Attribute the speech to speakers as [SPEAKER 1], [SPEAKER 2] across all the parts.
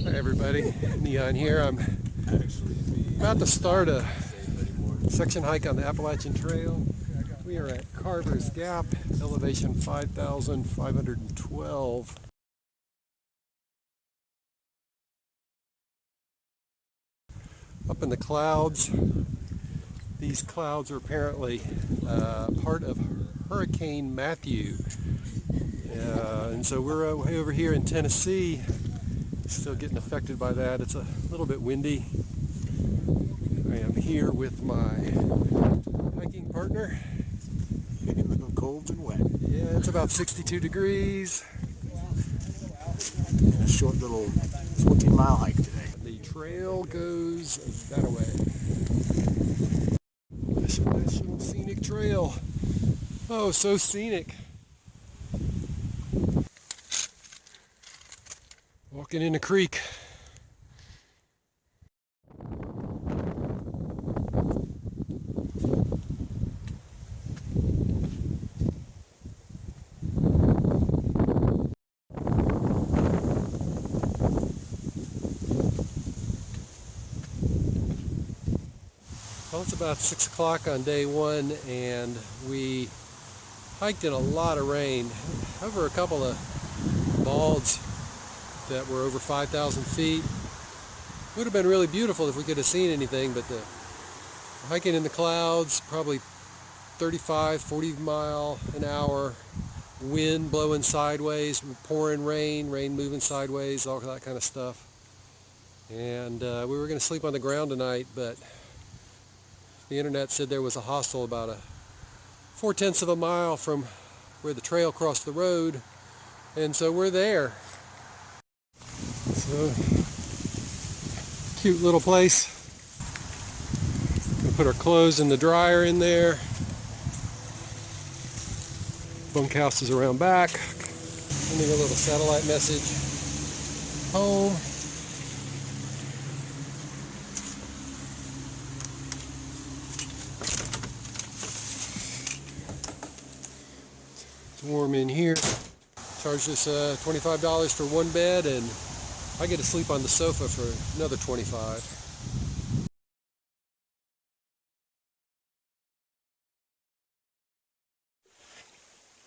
[SPEAKER 1] Hi everybody, Neon here. I'm about to start a section hike on the Appalachian Trail. We are at Carver's Gap, elevation 5,512. Up in the clouds, these clouds are apparently part of Hurricane Matthew. And so we're way over here in Tennessee, still getting affected by that. It's a little bit windy. I am here with my hiking partner.
[SPEAKER 2] A little cold and wet.
[SPEAKER 1] Yeah, it's about 62 degrees.
[SPEAKER 2] A short little 14-mile hike today.
[SPEAKER 1] The trail goes that way. This nice little scenic trail. Oh, so scenic. Walking in a creek. Well, it's about 6 o'clock on day one, and we hiked in a lot of rain over a couple of balds that were over 5,000 feet. Would have been really beautiful if we could have seen anything, but the hiking in the clouds, probably 35, 40 mile an hour, wind blowing sideways, pouring rain moving sideways, all that kind of stuff. And we were going to sleep on the ground tonight, but the internet said there was a hostel about 4/10 of a mile from where the trail crossed the road, and so we're there. So, cute little place. We'll put our clothes in the dryer in there. Bunkhouse is around back. Sending a little satellite message home. It's warm in here. Charged us $25 for one bed, and I get to sleep on the sofa for another $25.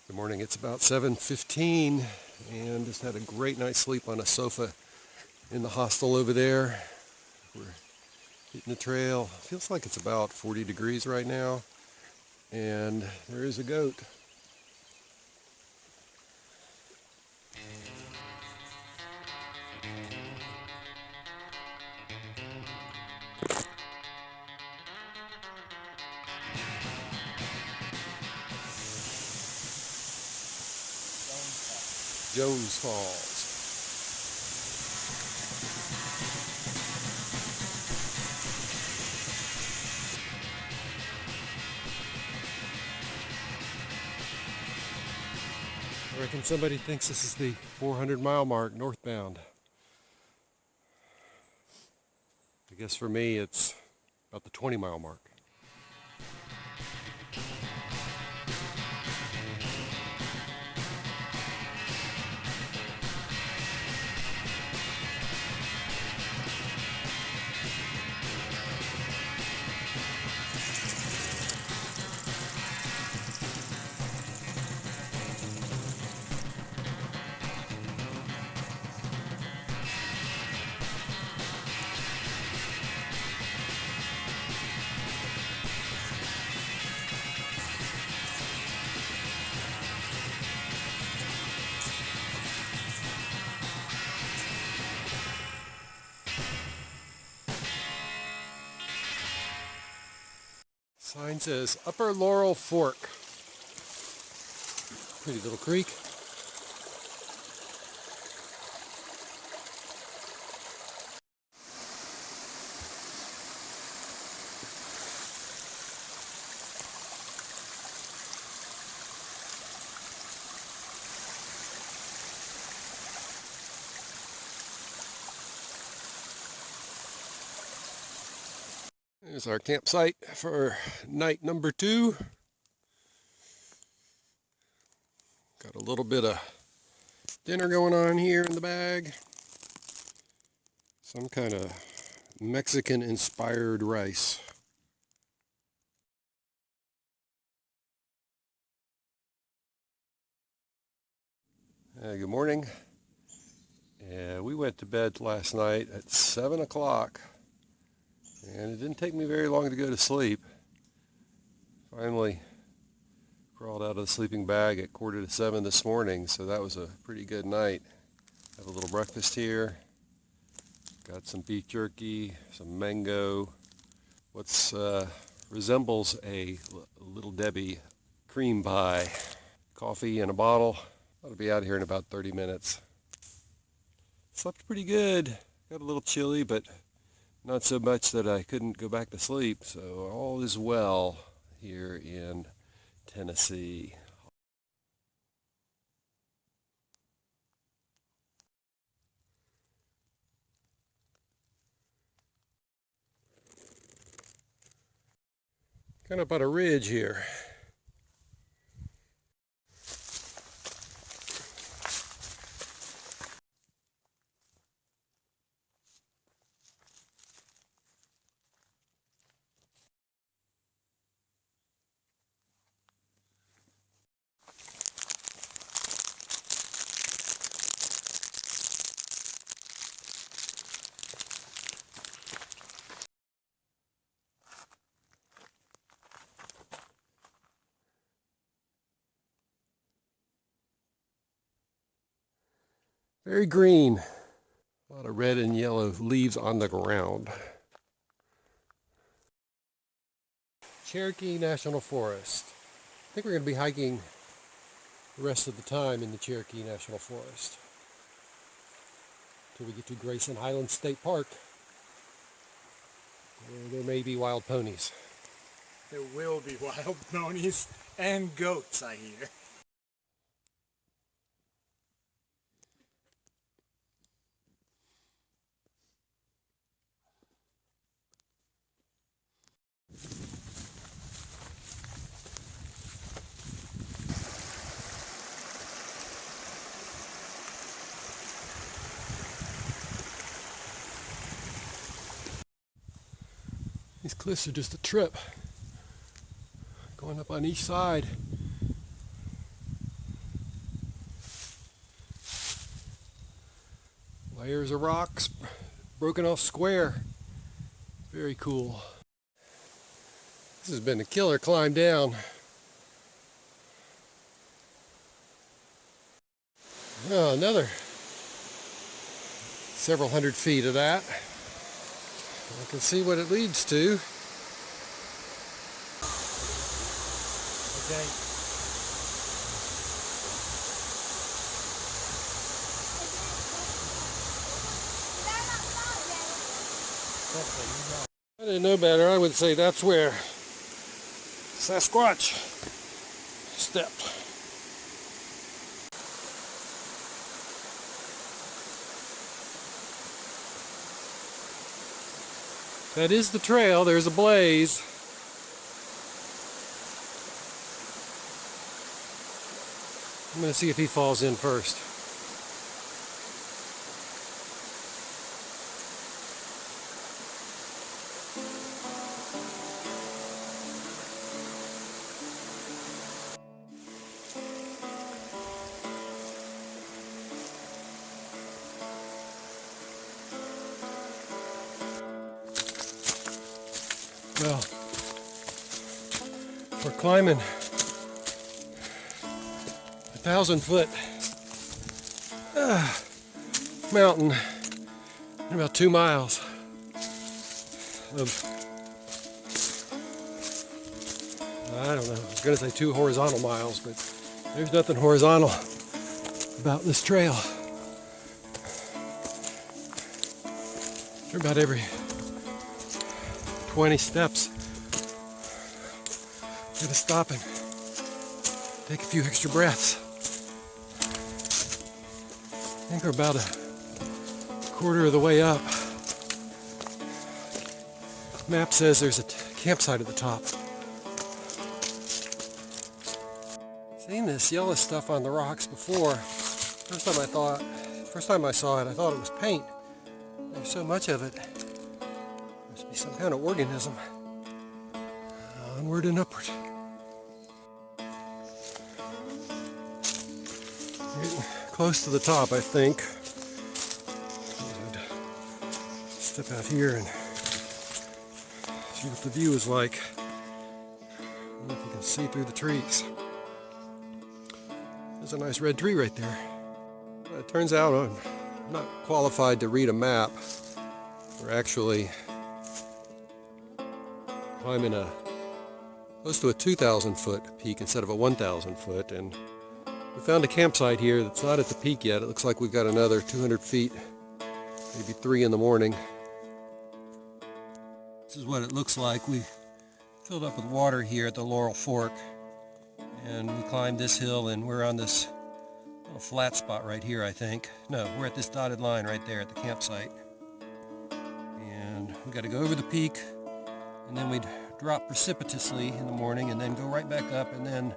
[SPEAKER 1] Good morning. It's about 7:15, and just had a great night's sleep on a sofa in the hostel over there. We're hitting the trail. Feels like it's about 40 degrees right now, and there is a goat. Jones Falls. I reckon somebody thinks this is the 400-mile mark northbound. I guess for me it's about the 20-mile mark. Sign says Upper Laurel Fork. Pretty little creek. There's our campsite for night number 2. Got a little bit of dinner going on here in the bag. Some kind of Mexican-inspired rice. Good morning. We went to bed last night at 7 o'clock, and it didn't take me very long to go to sleep. Finally crawled out of the sleeping bag at 6:45 this morning, so that was a pretty good night. Have a little breakfast here. Got some beef jerky, some mango, what's resembles a Little Debbie cream pie, coffee in a bottle. I'll be out here in about 30 minutes. Slept pretty good. Got a little chilly, but not so much that I couldn't go back to sleep. So all is well here in Tennessee. Kind of on a ridge here. Very green. A lot of red and yellow leaves on the ground. Cherokee National Forest. I think we're going to be hiking the rest of the time in the Cherokee National Forest until we get to Grayson Highlands State Park, where there may be wild ponies.
[SPEAKER 2] There will be wild ponies and goats, I hear.
[SPEAKER 1] These cliffs are just a trip, going up on each side. Layers of rocks, broken off square. Very cool. This has been a killer climb down. Oh, another several hundred feet of that. I can see what it leads to.
[SPEAKER 2] Okay.
[SPEAKER 1] I didn't know better. I would say that's where Sasquatch stepped. That is the trail. There's a blaze. I'm going to see if he falls in first. Well, we're climbing 1,000-foot mountain in about 2 miles of, I don't know, I was going to say 2 horizontal miles, but there's nothing horizontal about this trail. About every 20 steps, gotta stop and take a few extra breaths. I think we're about a quarter of the way up. Map says there's a campsite at the top. Seen this yellow stuff on the rocks before. First time I saw it, I thought it was paint. There's so much of it. Must be some kind of organism. Onward and upward. Getting close to the top, I think. Step out here and see what the view is like. I don't know if you can see through the trees. There's a nice red tree right there. It turns out I'm not qualified to read a map. We're actually climbing close to a 2,000 foot peak instead of a 1,000 foot, and we found a campsite here that's not at the peak yet. It looks like we've got another 200 feet, maybe 3 in the morning. This is what it looks like. We filled up with water here at the Laurel Fork, and we climbed this hill, and we're on this little flat spot right here, I think. No, we're at this dotted line right there at the campsite. And we got to go over the peak, and then we'd drop precipitously in the morning and then go right back up and then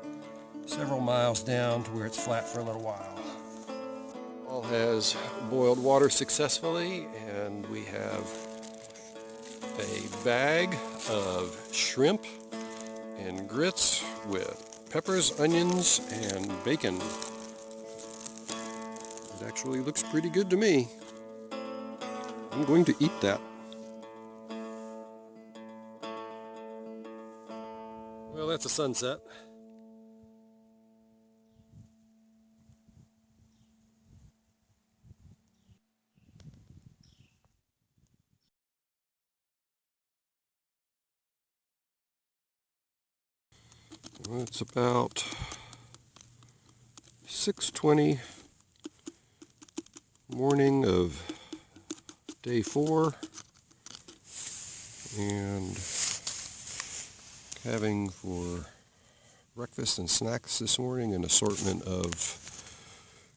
[SPEAKER 1] several miles down to where it's flat for a little while. All has boiled water successfully, and we have a bag of shrimp and grits with peppers, onions, and bacon. It actually looks pretty good to me. I'm going to eat that. Well, that's a sunset. It's about 6:20 morning of day 4, and having for breakfast and snacks this morning an assortment of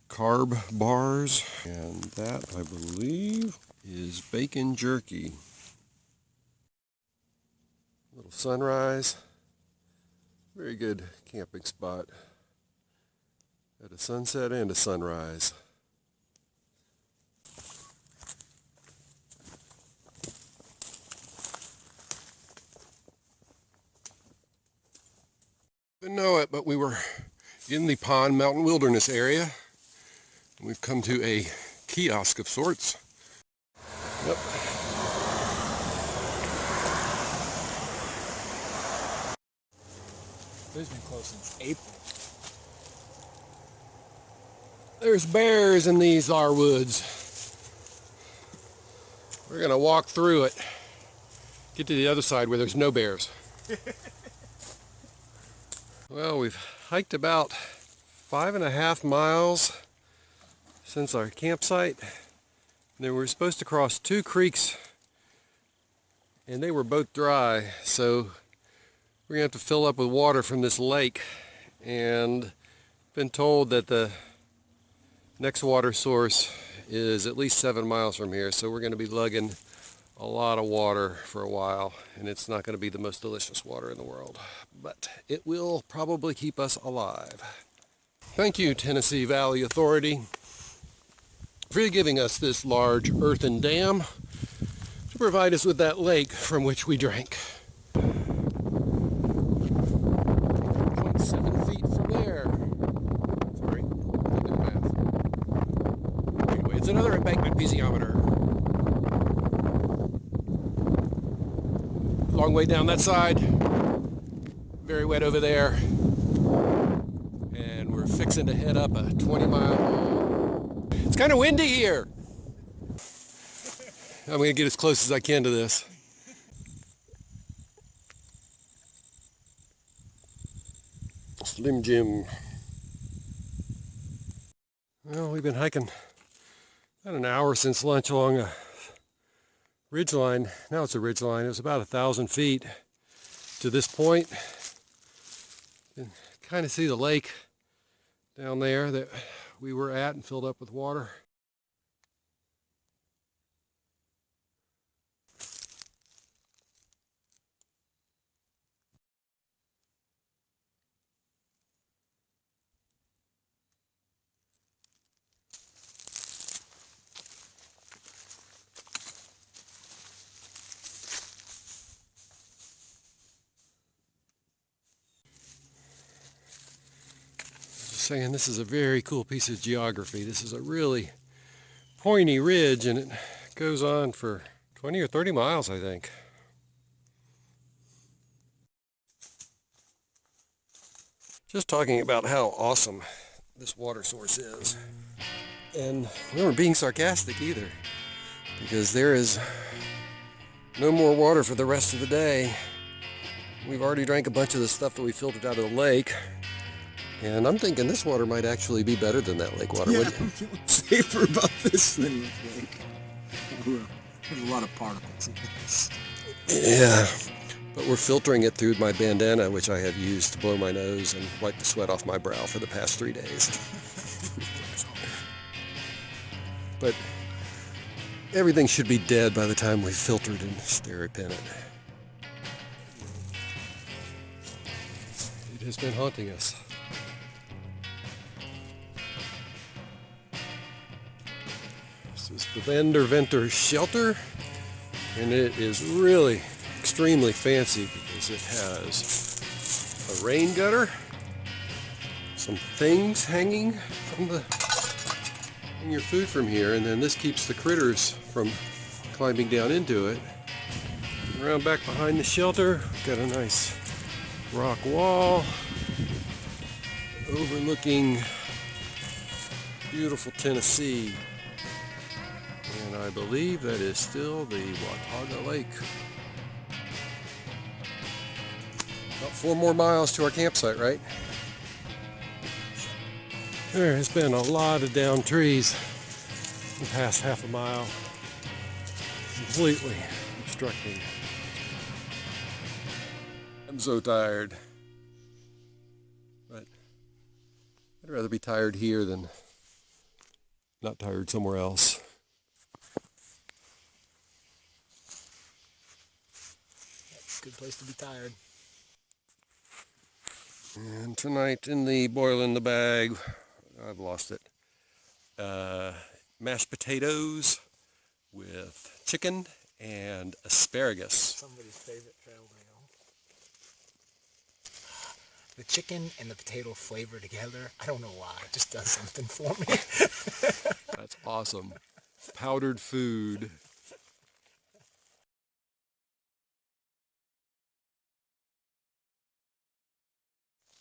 [SPEAKER 1] carb bars, and that, I believe, is bacon jerky. Little sunrise. Very good camping spot at a sunset and a sunrise. Didn't know it, but we were in the Pond Mountain Wilderness area. We've come to a kiosk of sorts. Yep.
[SPEAKER 2] It's been closed since April.
[SPEAKER 1] There's bears in these our woods. We're gonna walk through it. Get to the other side where there's no bears. Well, we've hiked about 5.5 miles since our campsite. And then we were supposed to cross 2 creeks, and they were both dry, so we're gonna have to fill up with water from this lake, and been told that the next water source is at least 7 miles from here, so we're gonna be lugging a lot of water for a while, and it's not gonna be the most delicious water in the world, but it will probably keep us alive. Thank you, Tennessee Valley Authority, for giving us this large earthen dam to provide us with that lake from which we drank. 7 feet from there. Sorry, I did math. Anyway, it's another embankment piezometer. Long way down that side. Very wet over there. And we're fixing to head up a 20-mile. It's kind of windy here. I'm going to get as close as I can to this. Slim Jim. Well, we've been hiking about an hour since lunch along a ridgeline. Now it's a ridgeline. It was about 1,000 feet to this point. You can kind of see the lake down there that we were at and filled up with water. saying this is a very cool piece of geography. This is a really pointy ridge, and it goes on for 20 or 30 miles, I think. Just talking about how awesome this water source is. And we weren't being sarcastic either, because there is no more water for the rest of the day. We've already drank a bunch of the stuff that we filtered out of the lake, and I'm thinking this water might actually be better than that lake water.
[SPEAKER 2] Yeah, I'm feeling safer about this than the lake. There's a lot of particles in this.
[SPEAKER 1] Yeah, but we're filtering it through my bandana, which I have used to blow my nose and wipe the sweat off my brow for the past 3 days. But everything should be dead by the time we've filtered and steripin it. It has been haunting us. This is the Venter shelter, and it is really extremely fancy because it has a rain gutter, some things hanging from your food from here, and then this keeps the critters from climbing down into it. Around back behind the shelter, got a nice rock wall overlooking beautiful Tennessee, and I believe that is still the Watauga Lake. About 4 more miles to our campsite, right? There has been a lot of downed trees the past half a mile, completely obstructing. I'm so tired, but I'd rather be tired here than not tired somewhere else.
[SPEAKER 2] That's a good place to be tired.
[SPEAKER 1] And tonight in the boil in the bag, I've lost it. Mashed potatoes with chicken and asparagus.
[SPEAKER 2] Somebody's favorite trail meal. The chicken and the potato flavor together, I don't know why, it just does something for me.
[SPEAKER 1] That's awesome. Powdered food.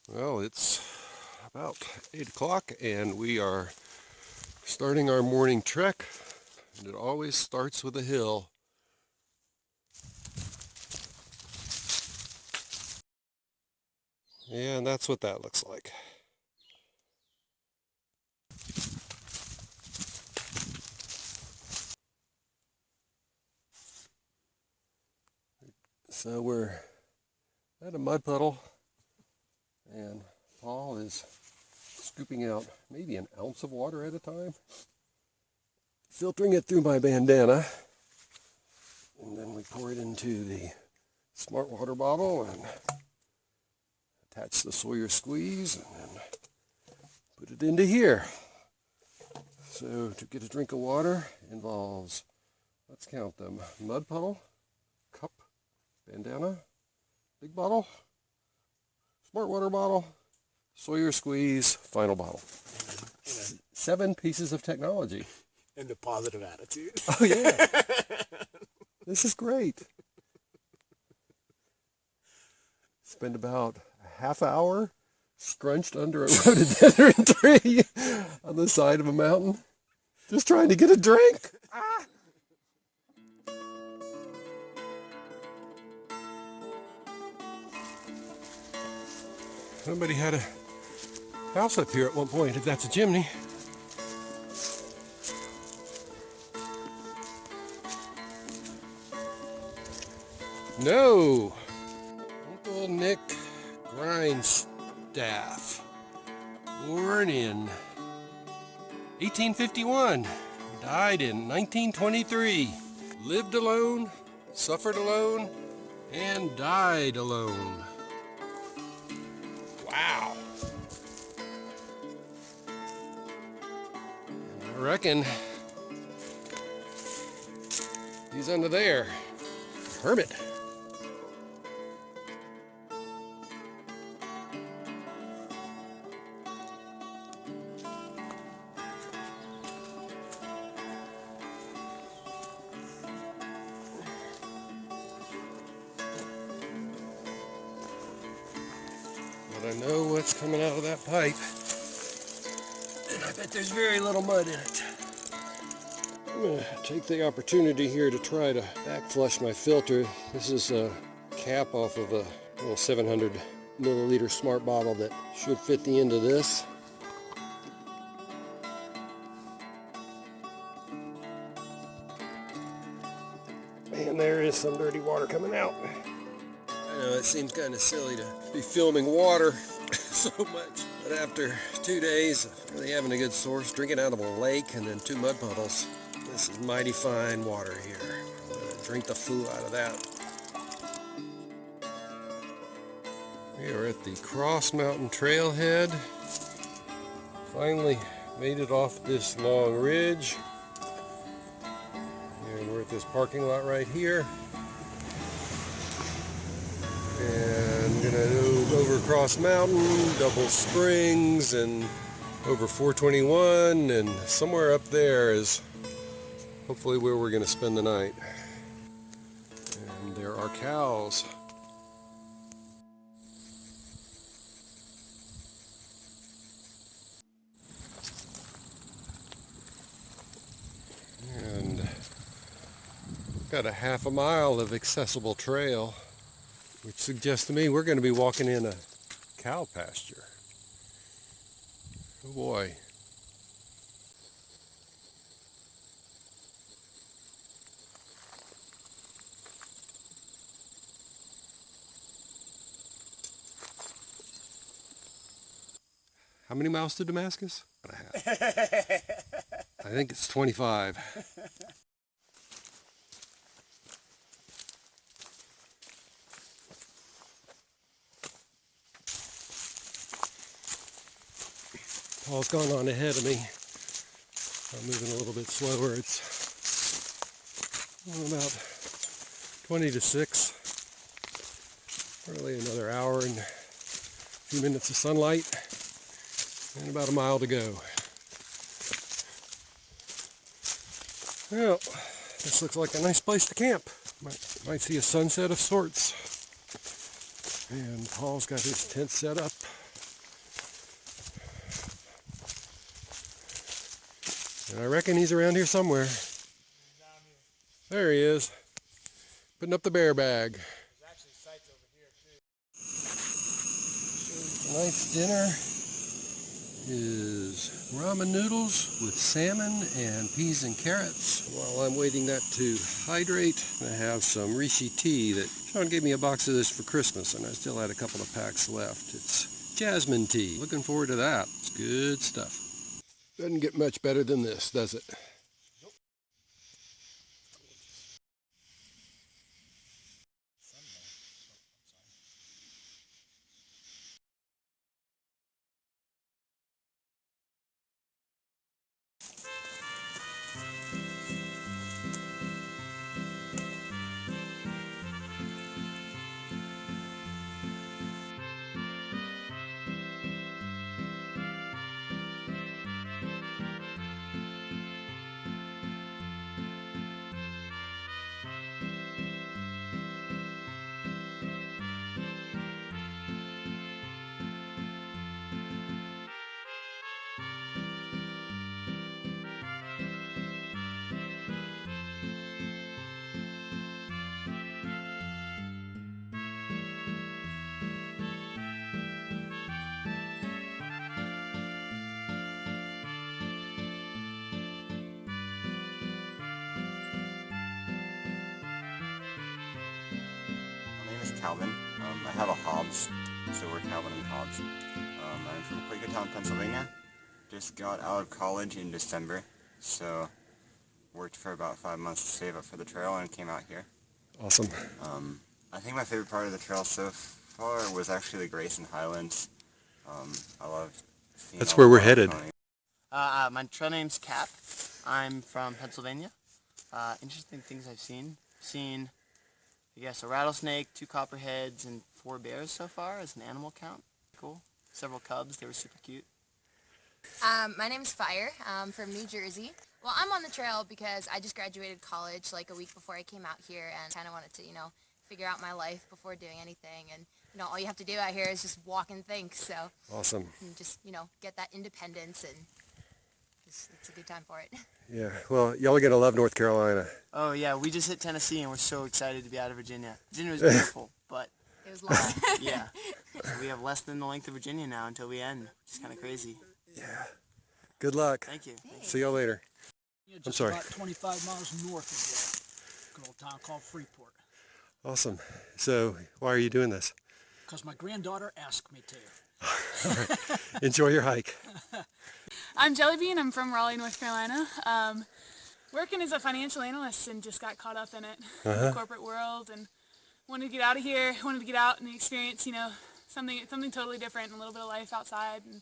[SPEAKER 1] Well, it's about 8 o'clock and we are starting our morning trek, and it always starts with a hill. Yeah, and that's what that looks like. So we're at a mud puddle, and Paul is scooping out maybe an ounce of water at a time, filtering it through my bandana, and then we pour it into the smart water bottle and attach the Sawyer squeeze and then put it into here. So to get a drink of water involves, let's count them, mud puddle, cup, bandana, big bottle, smart water bottle, Sawyer squeeze, final bottle. 7 pieces of technology.
[SPEAKER 2] And a positive attitude.
[SPEAKER 1] Oh yeah. This is great. Spend about a half hour scrunched under a rhododendron tree on the side of a mountain, just trying to get a drink. Somebody had a house up here at one point, if that's a chimney. No! Uncle Nick Grindstaff, born in 1851, died in 1923, lived alone, suffered alone, and died alone. Wow! I reckon he's under there. Hermit. but I know what's coming out of that pipe. And I bet there's very little mud in it. I'm going to take the opportunity here to try to back flush my filter. This is a cap off of a little 700 milliliter smart bottle that should fit the end of this. And there is some dirty water coming out. I know it seems kind of silly to be filming water so much, but after 2 days of really having a good source, drinking out of a lake and then 2 mud puddles, this is mighty fine water here. I'm going to drink the foo out of that. We are at the Cross Mountain Trailhead. Finally made it off this long ridge. And we're at this parking lot right here. And gonna go over Cross Mountain, Double Springs, and over 421, and somewhere up there is hopefully where we're gonna spend the night. And there are cows. And got a half a mile of accessible trail, which suggests to me we're going to be walking in a cow pasture. Oh boy. How many miles to Damascus? I think it's 25. Paul's gone on ahead of me. I'm moving a little bit slower. It's about 20 to 6. Probably another hour and a few minutes of sunlight and about a mile to go. Well, this looks like a nice place to camp. Might see a sunset of sorts. And Paul's got his tent set up. And I reckon he's around here somewhere. There he is, putting up the bear bag.
[SPEAKER 3] There's actually sites over here too.
[SPEAKER 1] Tonight's dinner is ramen noodles with salmon and peas and carrots. While I'm waiting that to hydrate, I have some Rishi tea that Sean gave me a box of this for Christmas, and I still had a couple of packs left. It's jasmine tea. Looking forward to that. It's good stuff. Doesn't get much better than this, does it?
[SPEAKER 4] Calvin. I have a Hobbs, so we're Calvin and Hobbs. I'm from Quakertown, Pennsylvania. Just got out of college in December, so worked for about 5 months to save up for the trail and came out here.
[SPEAKER 1] Awesome.
[SPEAKER 4] I think my favorite part of the trail so far was actually the Grayson Highlands. I love seeing
[SPEAKER 1] That's
[SPEAKER 4] all
[SPEAKER 1] where
[SPEAKER 4] the
[SPEAKER 1] we're
[SPEAKER 4] wild
[SPEAKER 1] headed.
[SPEAKER 4] ponies.
[SPEAKER 3] My trail name's Cap. I'm from Pennsylvania. Interesting things I've seen. I guess a rattlesnake, 2 copperheads, and 4 bears so far as an animal count. Cool. Several cubs. They were super cute.
[SPEAKER 5] My name's Fire. I'm from New Jersey. Well, I'm on the trail because I just graduated college like a week before I came out here and kind of wanted to, figure out my life before doing anything. And, all you have to do out here is just walk and think. So
[SPEAKER 1] Awesome.
[SPEAKER 5] and just, get that independence, and it's a good time for it.
[SPEAKER 1] Yeah, well, y'all are going to love North Carolina.
[SPEAKER 3] Oh yeah, we just hit Tennessee and we're so excited to be out of Virginia. Virginia was beautiful, but
[SPEAKER 5] It was long.
[SPEAKER 3] yeah, so we have less than the length of Virginia now until we end, which is kind of crazy.
[SPEAKER 1] Yeah. Good luck.
[SPEAKER 3] Thank you.
[SPEAKER 1] See y'all later.
[SPEAKER 2] Yeah, just
[SPEAKER 1] sorry.
[SPEAKER 2] about 25 miles north of a good old town called Freeport.
[SPEAKER 1] Awesome. So, why are you doing this?
[SPEAKER 2] Because my granddaughter asked me to.
[SPEAKER 1] Enjoy your hike.
[SPEAKER 6] I'm Jellybean. I'm from Raleigh, North Carolina. Working as a financial analyst and just got caught up in it, the corporate world, and wanted to get out of here. Wanted to get out and experience, something totally different, and a little bit of life outside. And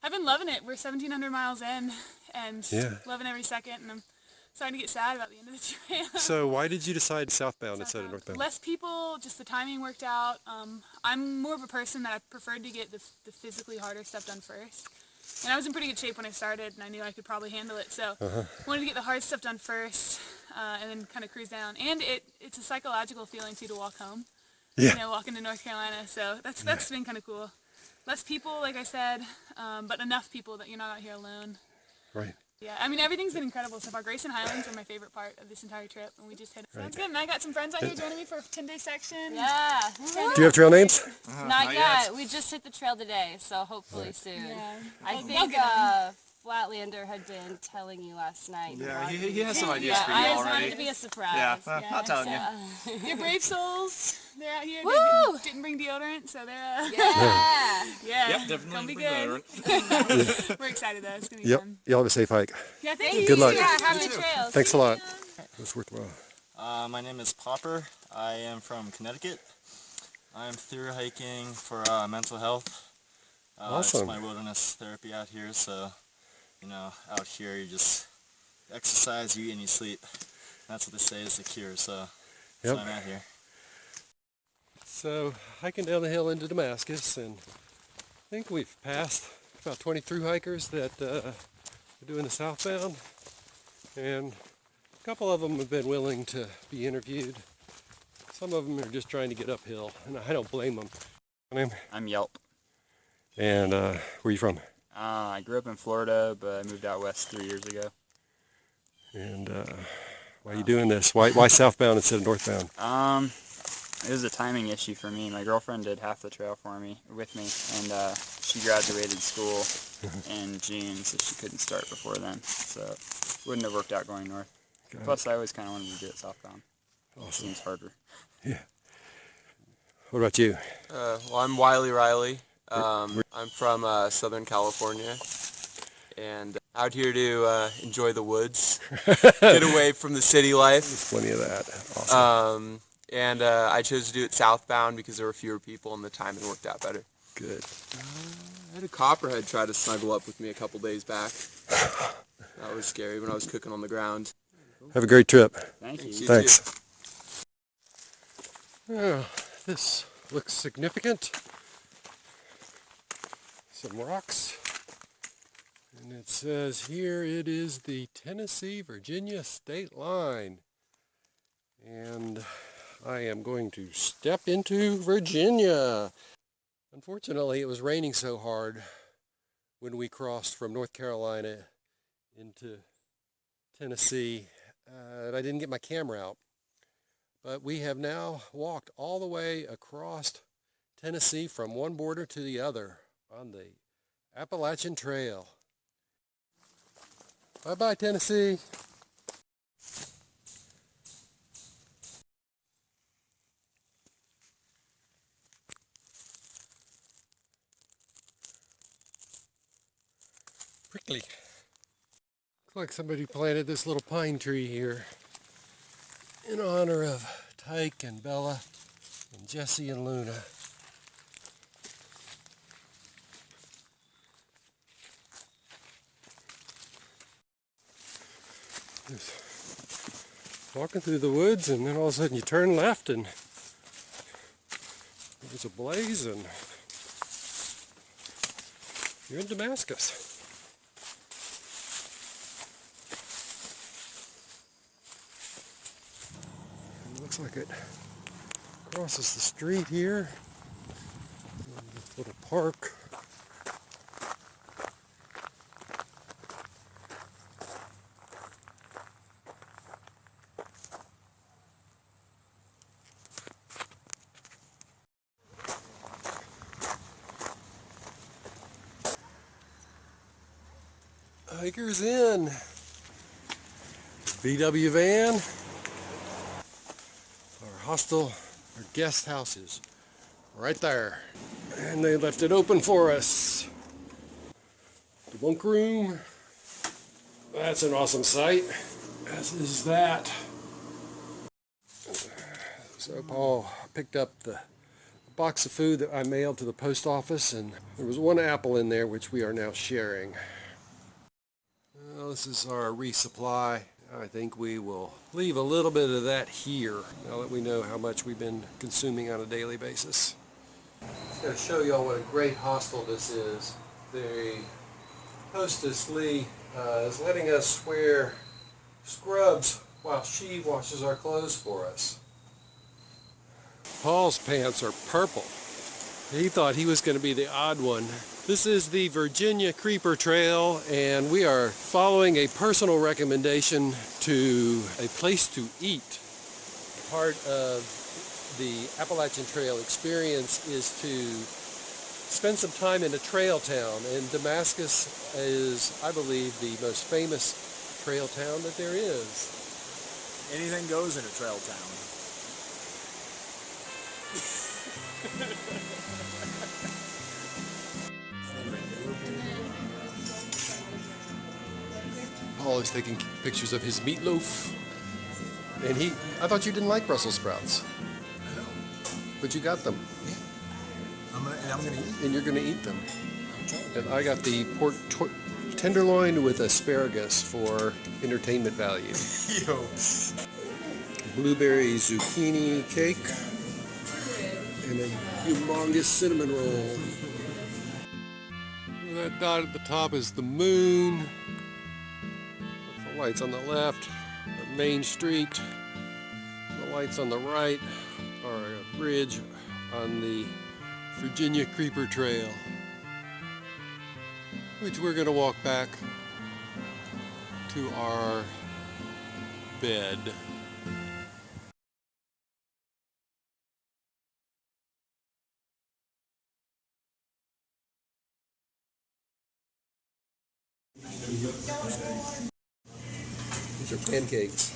[SPEAKER 6] I've been loving it. We're 1,700 miles in, and loving every second. And I'm starting to get sad about the end of the trail.
[SPEAKER 1] So, why did you decide southbound instead of northbound?
[SPEAKER 6] Less people, just the timing worked out. I'm more of a person that I preferred to get the physically harder stuff done first. And I was in pretty good shape when I started, and I knew I could probably handle it. So wanted to get the hard stuff done first, and then kind of cruise down. And it's a psychological feeling, too, to walk home.
[SPEAKER 1] Yeah.
[SPEAKER 6] Walking to North Carolina. So that's been kind of cool. Less people, like I said, but enough people that you're not out here alone.
[SPEAKER 1] Right.
[SPEAKER 6] Yeah, I mean, everything's been incredible so far. Grayson Highlands are my favorite part of this entire trip, and we just hit it. Sounds good. And I got some friends out here joining me for a 10-day section.
[SPEAKER 7] Yeah.
[SPEAKER 1] Do you have trail names?
[SPEAKER 7] Not yet. We just hit the trail today, so hopefully soon.
[SPEAKER 6] Yeah.
[SPEAKER 7] I think Flatlander had been telling you last night.
[SPEAKER 8] Yeah, he has some ideas for you
[SPEAKER 7] I just
[SPEAKER 8] already.
[SPEAKER 7] wanted to be a surprise.
[SPEAKER 8] Yeah, not telling you.
[SPEAKER 6] You're brave souls. They're out here.
[SPEAKER 7] Woo!
[SPEAKER 6] They didn't bring deodorant, so they're
[SPEAKER 7] Yeah.
[SPEAKER 6] yeah.
[SPEAKER 8] Yep, definitely
[SPEAKER 6] Gonna be
[SPEAKER 8] bring
[SPEAKER 6] good. We're excited though. It's gonna be fun.
[SPEAKER 1] Y'all have a safe hike.
[SPEAKER 6] Yeah, thank you.
[SPEAKER 1] Good luck.
[SPEAKER 7] Yeah, happy trails.
[SPEAKER 1] Thanks a lot. It was worthwhile.
[SPEAKER 9] My name is Popper. I am from Connecticut. I'm through hiking for mental health.
[SPEAKER 1] Awesome.
[SPEAKER 9] It's my wilderness therapy out here, so, out here you just exercise, you eat, and you sleep. That's what they say is the cure, so that's why I'm out here.
[SPEAKER 1] So, hiking down the hill into Damascus, and I think we've passed about 20 through hikers that are doing the southbound, and a couple of them have been willing to be interviewed. Some of them are just trying to get uphill, and I don't blame them. My name?
[SPEAKER 10] I'm Yelp.
[SPEAKER 1] And where are you from?
[SPEAKER 10] I grew up in Florida, but I moved out west 3 years ago.
[SPEAKER 1] And why are you doing this? Why southbound instead of northbound?
[SPEAKER 10] It was a timing issue for me. My girlfriend did half the trail with me, and she graduated school in June, so she couldn't start before then. So it wouldn't have worked out going north. Plus, I always kind of wanted to do it southbound.
[SPEAKER 1] Awesome.
[SPEAKER 10] It seems harder.
[SPEAKER 1] Yeah. What about you?
[SPEAKER 11] Well, I'm Wiley Riley. I'm from Southern California, and out here to enjoy the woods, get away from the city life.
[SPEAKER 1] There's plenty of that. Awesome.
[SPEAKER 11] And I chose to do it southbound because there were fewer people and the timing worked out better.
[SPEAKER 1] Good.
[SPEAKER 11] I had a copperhead try to snuggle up with me a couple days back. That was scary when I was cooking on the ground.
[SPEAKER 1] Have a great trip.
[SPEAKER 10] Thank you.
[SPEAKER 1] Thanks. Oh, this looks significant. Some rocks. And it says here it is the Tennessee-Virginia state line. And I am going to step into Virginia. Unfortunately, it was raining so hard when we crossed from North Carolina into Tennessee that I didn't get my camera out. But we have now walked all the way across Tennessee from one border to the other on the Appalachian Trail. Bye-bye, Tennessee. Prickly. Looks like somebody planted this little pine tree here in honor of Tyke and Bella and Jesse and Luna. Just walking through the woods, and then all of a sudden you turn left and there's a blaze and you're in Damascus. It looks like it crosses the street here. little park. Hikers in. VW van. Our hostel, our guest houses, right there. And they left it open for us. The bunk room. That's an awesome sight. As is that. So Paul picked up the box of food that I mailed to the post office, and there was one apple in there which we are now sharing. Well, this is our resupply. I think we will leave a little bit of that here now that we know how much we've been consuming on a daily basis. Just going to show y'all what a great hostel this is. The hostess, Lee, is letting us wear scrubs while she washes our clothes for us. Paul's pants are purple. He thought he was going to be the odd one. This is the Virginia Creeper Trail, and we are following a personal recommendation to a place to eat. Part of the Appalachian Trail experience is to spend some time in a trail town, and Damascus is, I believe, the most famous trail town that there is.
[SPEAKER 2] Anything goes in a trail town.
[SPEAKER 1] Paul is taking pictures of his meatloaf. And I thought you didn't like Brussels sprouts.
[SPEAKER 2] I know.
[SPEAKER 1] But you got them.
[SPEAKER 2] Yeah. I'm gonna eat them.
[SPEAKER 1] And you're going to eat them. And I got the pork tenderloin with asparagus for entertainment value.
[SPEAKER 2] Yo.
[SPEAKER 1] Blueberry zucchini cake. And a humongous cinnamon roll. That dot at the top is the moon. The lights on the left are Main Street. The lights on the right are a bridge on the Virginia Creeper Trail, which we're going to walk back to our bed. These are pancakes.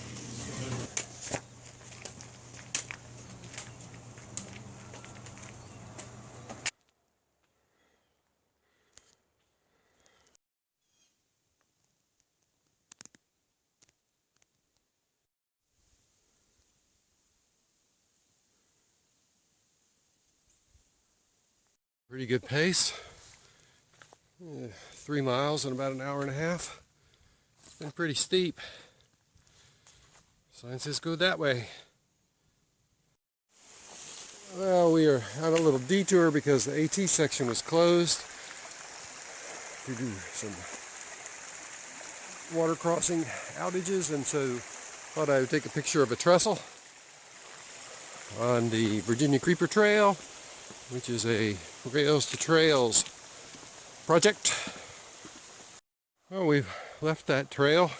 [SPEAKER 1] Pretty good pace. 3 miles in about an hour and a half. It's been pretty steep. Sign says go that way. Well, we are on a little detour because the AT section was closed due to some water crossing outages, and so thought I would take a picture of a trestle on the Virginia Creeper Trail, which is a Rails to Trails project. Well, we've left that trail,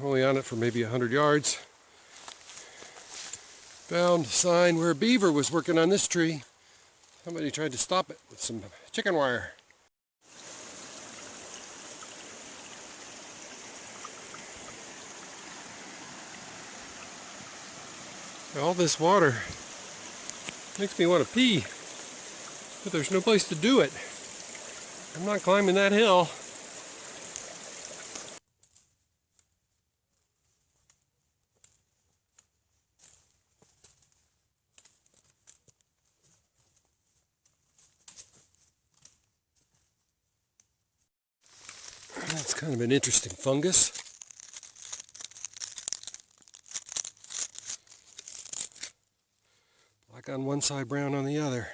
[SPEAKER 1] only on it for maybe 100 yards. Found a sign where a beaver was working on this tree. Somebody tried to stop it with some chicken wire. All this water makes me want to pee, but there's no place to do it. I'm not climbing that hill. That's kind of an interesting fungus. Black on one side, brown on the other.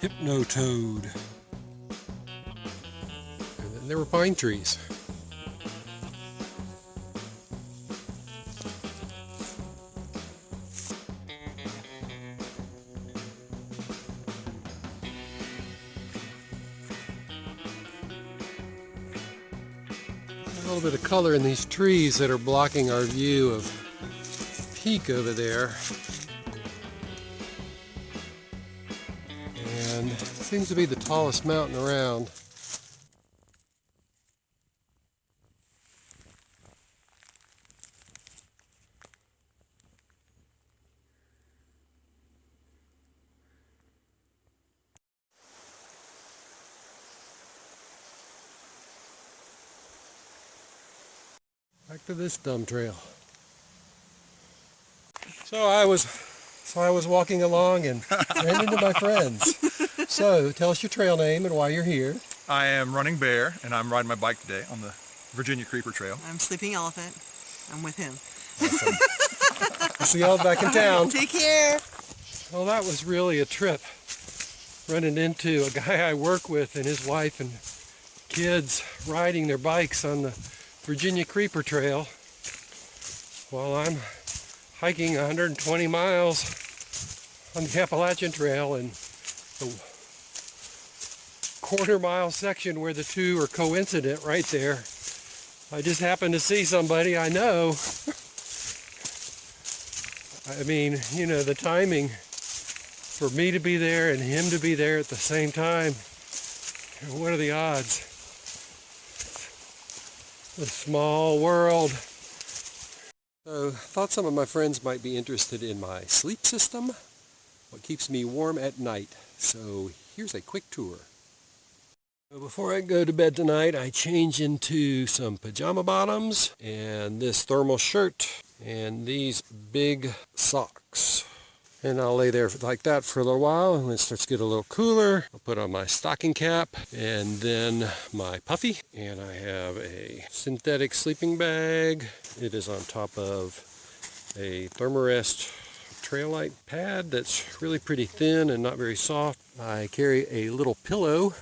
[SPEAKER 1] Hypno-toad. And then there were pine trees. A little bit of color in these trees that are blocking our view of peak over there. And it seems to be the tallest mountain around. Back to this dumb trail. So I was walking along and ran into my friends. So tell us your trail name and why you're here.
[SPEAKER 12] I am Running Bear, and I'm riding my bike today on the Virginia Creeper Trail.
[SPEAKER 13] I'm Sleeping Elephant. I'm with him.
[SPEAKER 1] Awesome. I'll see y'all back in town.
[SPEAKER 13] Take care.
[SPEAKER 1] Well, that was really a trip. Running into a guy I work with and his wife and kids riding their bikes on the Virginia Creeper Trail while I'm hiking 120 miles on the Appalachian Trail in the quarter-mile section where the two are coincident right there. I just happened to see somebody I know. I mean, you know, the timing for me to be there and him to be there at the same time, what are the odds? A small world. So, thought some of my friends might be interested in my sleep system, what keeps me warm at night. So here's a quick tour. Before I go to bed tonight, I change into some pajama bottoms and this thermal shirt and these big socks. And I'll lay there like that for a little while, and when it starts to get a little cooler, I'll put on my stocking cap and then my puffy. And I have a synthetic sleeping bag. It is on top of a Thermarest trail light pad that's really pretty thin and not very soft. I carry a little pillow,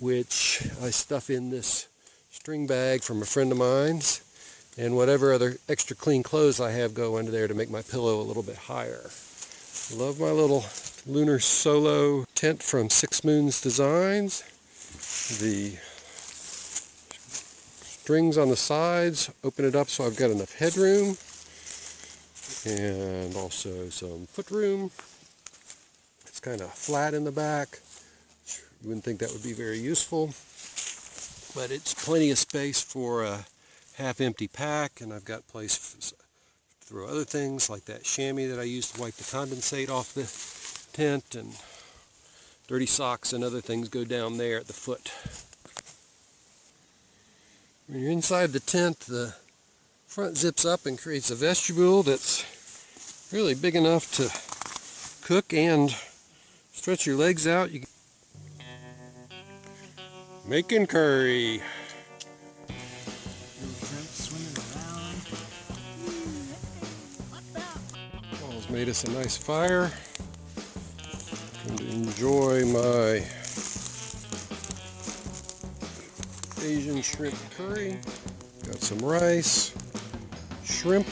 [SPEAKER 1] which I stuff in this string bag from a friend of mine's, and whatever other extra clean clothes I have go into there to make my pillow a little bit higher. Love my little lunar solo tent from Six Moons Designs. The strings on the sides open it up so I've got enough headroom, and also some foot room. It's kind of flat in the back. You wouldn't think that would be very useful, but it's plenty of space for a half-empty pack, and I've got place to throw other things like that chamois that I use to wipe the condensate off the tent, and dirty socks and other things go down there at the foot. When you're inside the tent, the front zips up and creates a vestibule that's really big enough to cook and stretch your legs out. You making curry. Paul's made us a nice fire. Going to enjoy my Asian shrimp curry. Got some rice, shrimp,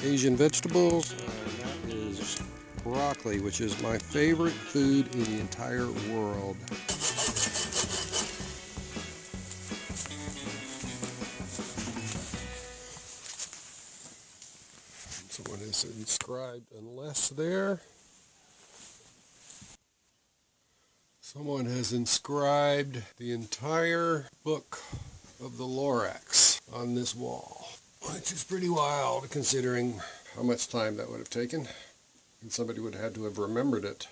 [SPEAKER 1] Asian vegetables, and that is broccoli, which is my favorite food in the entire world. Someone has inscribed unless there. Someone has inscribed the entire book of the Lorax on this wall, which is pretty wild considering how much time that would have taken, and somebody would have had to have remembered it.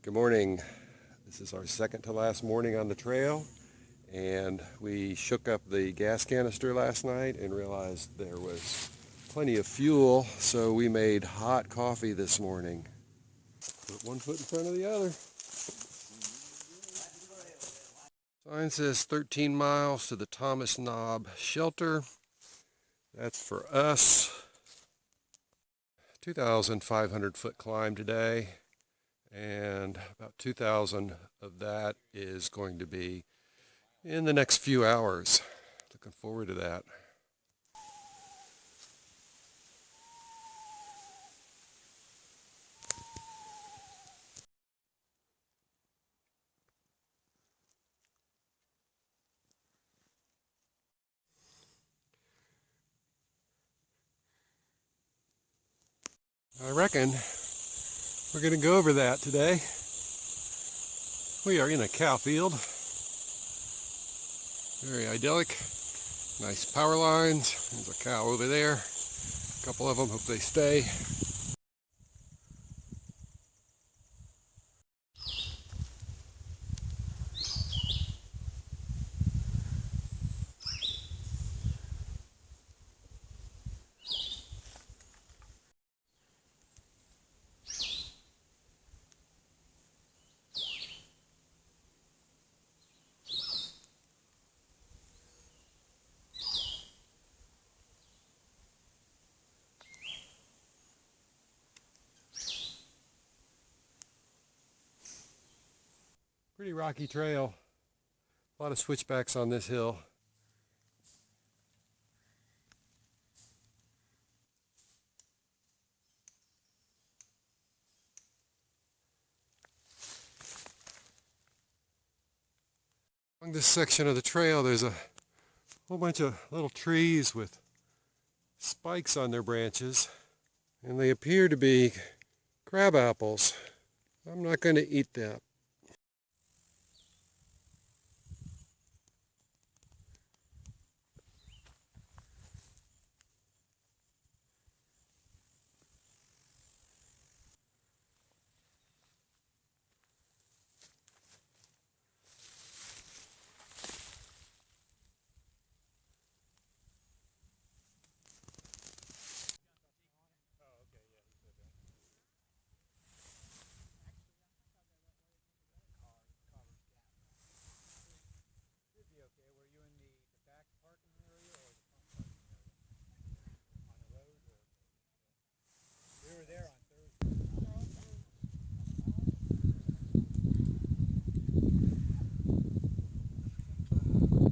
[SPEAKER 1] Good morning. This is our second to last morning on the trail, and we shook up the gas canister last night and realized there was plenty of fuel, so we made hot coffee this morning. Put one foot in front of the other. Sign says 13 miles to the Thomas Knob Shelter. That's for us. 2,500 foot climb today, and about 2,000 of that is going to be in the next few hours. Looking forward to that. I reckon we're going to go over that today. We are in a cow field. Very idyllic. Nice power lines. There's a cow over there. A couple of them, hope they stay. Pretty rocky trail. A lot of switchbacks on this hill. Along this section of the trail there's a whole bunch of little trees with spikes on their branches, and they appear to be crab apples. I'm not going to eat that.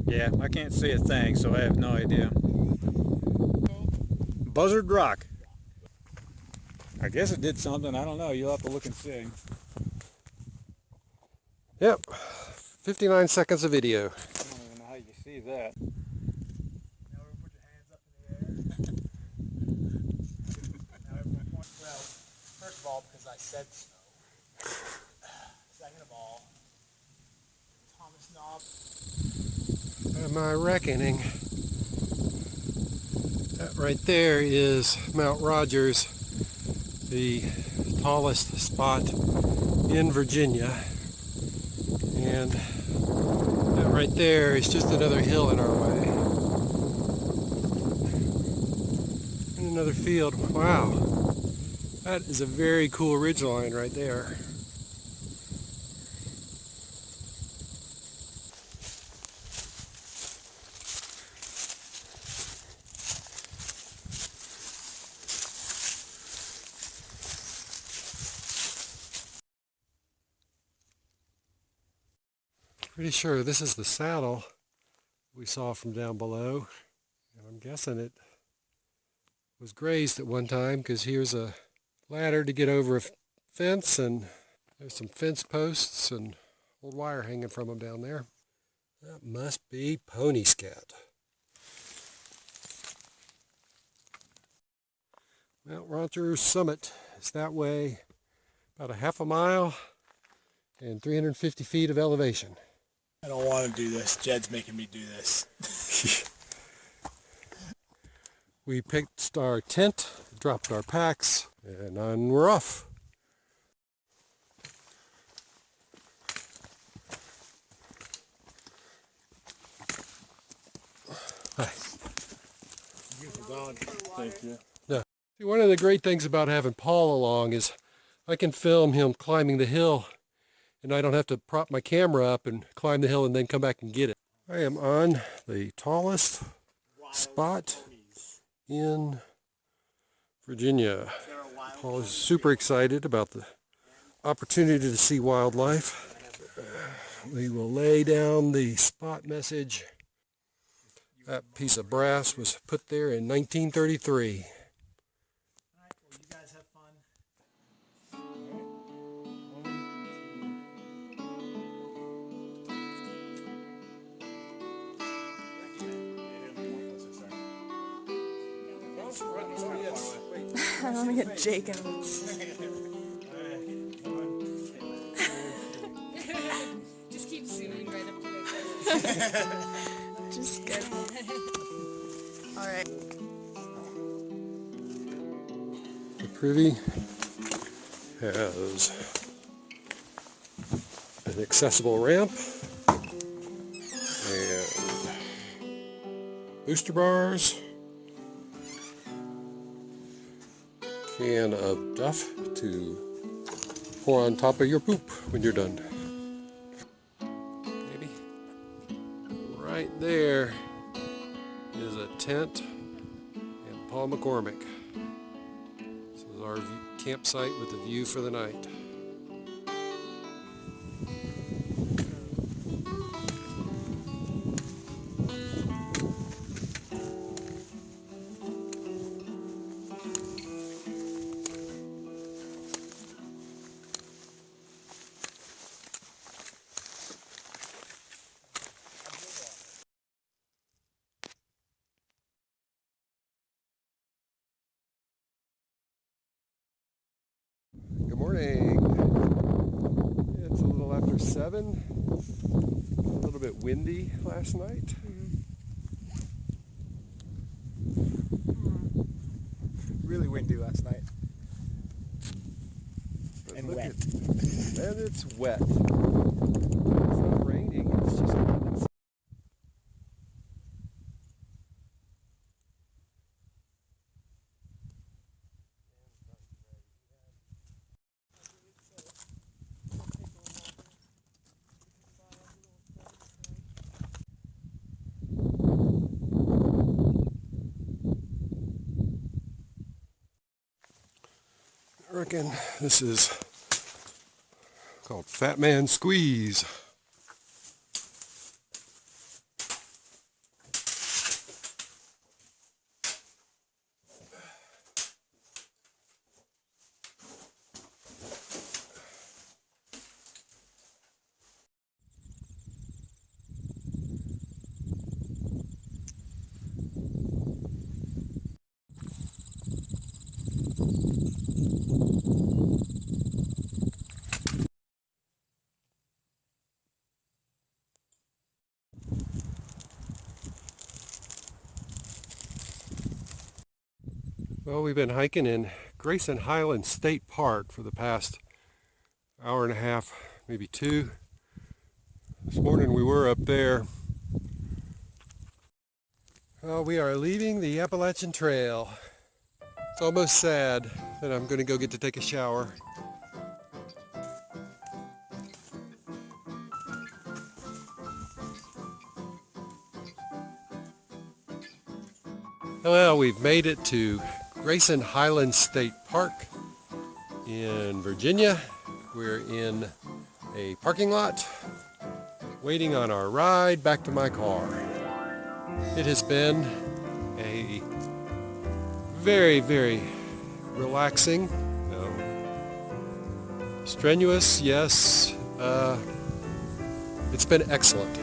[SPEAKER 14] Yeah, I can't see a thing, so I have no idea. Buzzard Rock. I guess it did something. I don't know. You'll have to look and see.
[SPEAKER 1] Yep. 59 seconds of video.
[SPEAKER 14] I don't even know how you see that.
[SPEAKER 2] Now everyone put your hands up in the air. Now everyone point. Well, first of all, because I said so. Second of all, Thomas Knob.
[SPEAKER 1] By my reckoning, that right there is Mount Rogers, the tallest spot in Virginia, and that right there is just another hill in our way. And another field. Wow, that is a very cool ridgeline right there. Pretty sure this is the saddle we saw from down below, and I'm guessing it was grazed at one time, because here's a ladder to get over a fence, and there's some fence posts and old wire hanging from them down there. That must be pony scat. Mount Rogers summit is that way, about a half a mile and 350 feet of elevation.
[SPEAKER 2] I don't want to do this. Jed's making me do this.
[SPEAKER 1] We picked our tent, dropped our packs, and on we're off. Hi.
[SPEAKER 2] Beautiful dog. Thank you.
[SPEAKER 1] No. See, one of the great things about having Paul along is I can film him climbing the hill, and I don't have to prop my camera up and climb the hill and then come back and get it. I am on the tallest spot in Virginia. Paul is super excited about the opportunity to see wildlife. We will lay down the spot message. That piece of brass was put there in 1933.
[SPEAKER 13] I want to get Jacob.
[SPEAKER 5] Just keep zooming right up to their
[SPEAKER 13] Just good. All right.
[SPEAKER 1] The privy has an accessible ramp and booster bars, can of Duff to pour on top of your poop when you're done. Maybe right there is a tent and Paul McCormick. This is our campsite with a view for the night. Good morning. It's a little after 7. A little bit windy last night.
[SPEAKER 2] Really windy last night.
[SPEAKER 1] But
[SPEAKER 2] And
[SPEAKER 1] look
[SPEAKER 2] wet.
[SPEAKER 1] And it's wet. It's not raining, it's just wet. I reckon this is called Fat Man Squeeze. Well, we've been hiking in Grayson Highlands State Park for the past hour and a half, maybe 2. This morning we were up there. Well, we are leaving the Appalachian Trail. It's almost sad that I'm going to go get to take a shower. Well, we've made it to Grayson Highlands State Park in Virginia. We're in a parking lot waiting on our ride back to my car. It has been a very, very relaxing, strenuous, yes. It's been excellent.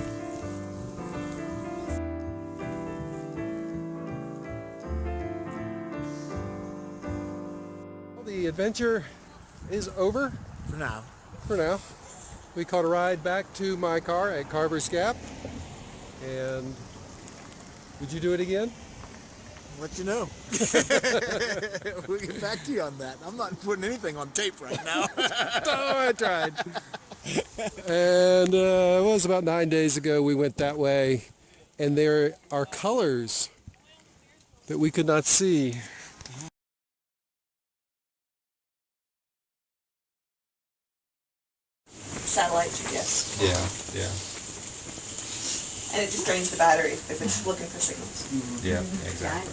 [SPEAKER 1] The adventure is over.
[SPEAKER 2] For now.
[SPEAKER 1] For now. We caught a ride back to my car at Carver's Gap. And would you do it again?
[SPEAKER 2] I'll let you know. We'll get back to you on that. I'm not putting anything on tape right now.
[SPEAKER 1] Oh, I tried. And it was about 9 days ago we went that way. And there are colors that we could not see.
[SPEAKER 15] satellite GPS.
[SPEAKER 1] Yeah, yeah.
[SPEAKER 15] And it just drains the battery if it's looking for signals.
[SPEAKER 1] Yeah, exactly.